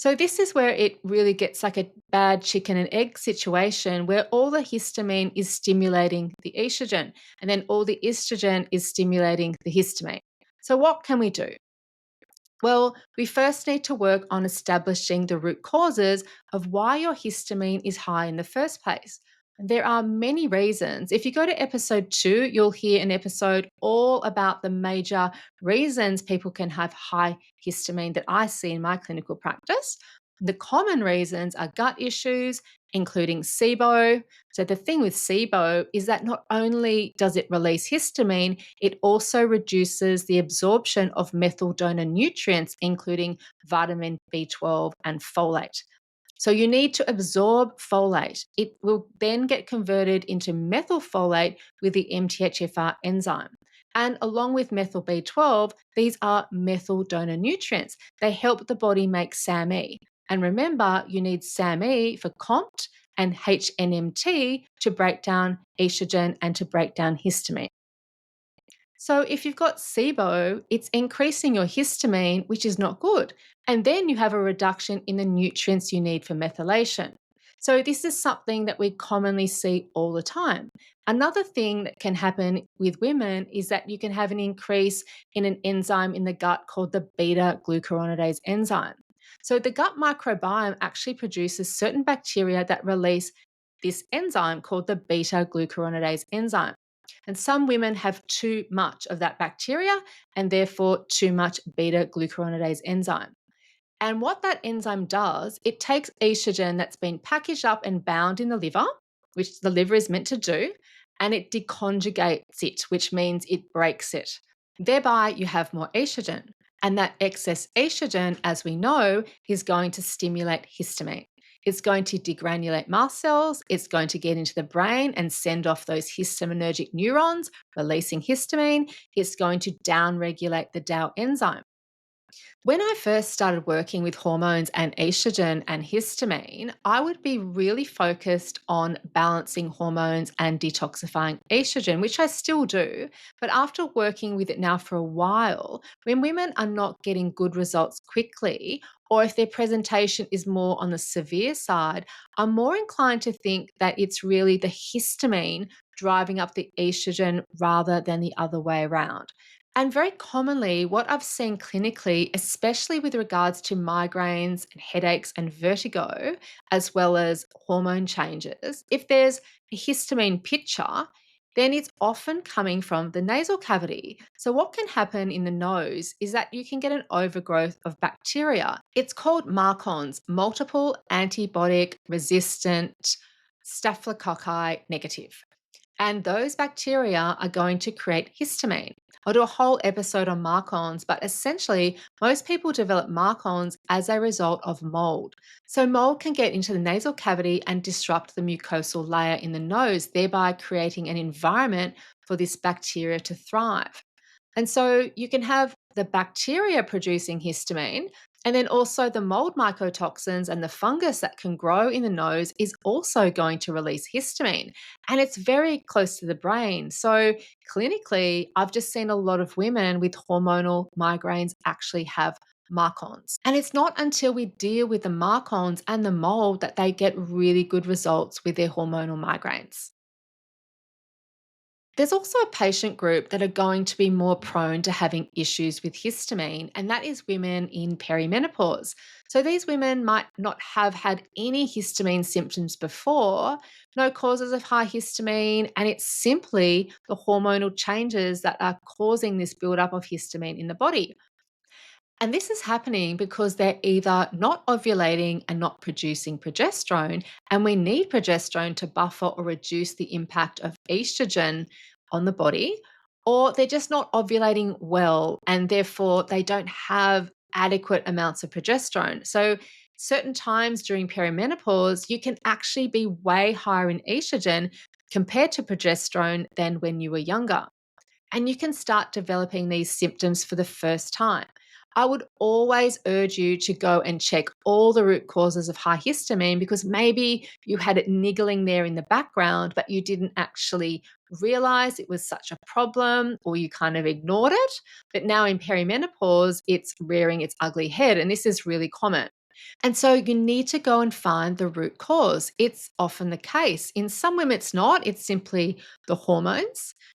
So this is where it really gets like a bad chicken and egg situation where all the histamine is stimulating the estrogen and then all the estrogen is stimulating the histamine. So what can we do? Well, we first need to work on establishing the root causes of why your histamine is high in the first place. There are many reasons. If you go to episode 2, you'll hear an episode all about the major reasons people can have high histamine that I see in my clinical practice. The common reasons are gut issues, including SIBO. So, the thing with SIBO is that not only does it release histamine, it also reduces the absorption of methyl donor nutrients, including vitamin B12 and folate. So you need to absorb folate. It will then get converted into methylfolate with the MTHFR enzyme. And along with methyl B12, these are methyl donor nutrients. They help the body make SAMe. And remember, you need SAMe for COMT and HNMT to break down estrogen and to break down histamine. So if you've got SIBO, it's increasing your histamine, which is not good. And then you have a reduction in the nutrients you need for methylation. So this is something that we commonly see all the time. Another thing that can happen with women is that you can have an increase in an enzyme in the gut called the beta-glucuronidase enzyme. So the gut microbiome actually produces certain bacteria that release this enzyme called the beta-glucuronidase enzyme. And some women have too much of that bacteria and therefore too much beta glucuronidase enzyme. And what that enzyme does, it takes estrogen that's been packaged up and bound in the liver, which the liver is meant to do, and it deconjugates it, which means it breaks it. Thereby, you have more estrogen. And that excess estrogen, as we know, is going to stimulate histamine. It's going to degranulate mast cells. It's going to get into the brain and send off those histaminergic neurons, releasing histamine. It's going to downregulate the DAO enzyme. When I first started working with hormones and estrogen and histamine, I would be really focused on balancing hormones and detoxifying estrogen, which I still do. But after working with it now for a while, when women are not getting good results quickly, or if their presentation is more on the severe side, I'm more inclined to think that it's really the histamine driving up the estrogen rather than the other way around. And very commonly, what I've seen clinically, especially with regards to migraines and headaches and vertigo, as well as hormone changes, if there's a histamine picture, then it's often coming from the nasal cavity. So, what can happen in the nose is that you can get an overgrowth of bacteria. It's called MARCoNS, multiple antibiotic resistant staphylococci negative. And those bacteria are going to create histamine. I'll do a whole episode on MARCoNS, but essentially, most people develop MARCoNS as a result of mould. So, mould can get into the nasal cavity and disrupt the mucosal layer in the nose, thereby creating an environment for this bacteria to thrive. And so you can have the bacteria producing histamine, and then also the mold mycotoxins and the fungus that can grow in the nose is also going to release histamine. And it's very close to the brain. So clinically, I've just seen a lot of women with hormonal migraines actually have MARCoNS. And it's not until we deal with the MARCoNS and the mold that they get really good results with their hormonal migraines. There's also a patient group that are going to be more prone to having issues with histamine, and that is women in perimenopause. So these women might not have had any histamine symptoms before, no causes of high histamine, and it's simply the hormonal changes that are causing this buildup of histamine in the body. And this is happening because they're either not ovulating and not producing progesterone, and we need progesterone to buffer or reduce the impact of estrogen on the body, or they're just not ovulating well, and therefore they don't have adequate amounts of progesterone. So, certain times during perimenopause, you can actually be way higher in estrogen compared to progesterone than when you were younger, and you can start developing these symptoms for the first time. I would always urge you to go and check all the root causes of high histamine because maybe you had it niggling there in the background, but you didn't actually realize it was such a problem or you kind of ignored it. But now in perimenopause, it's rearing its ugly head, and this is really common. And so you need to go and find the root cause. It's often the case. In some women, it's not, it's simply the hormones.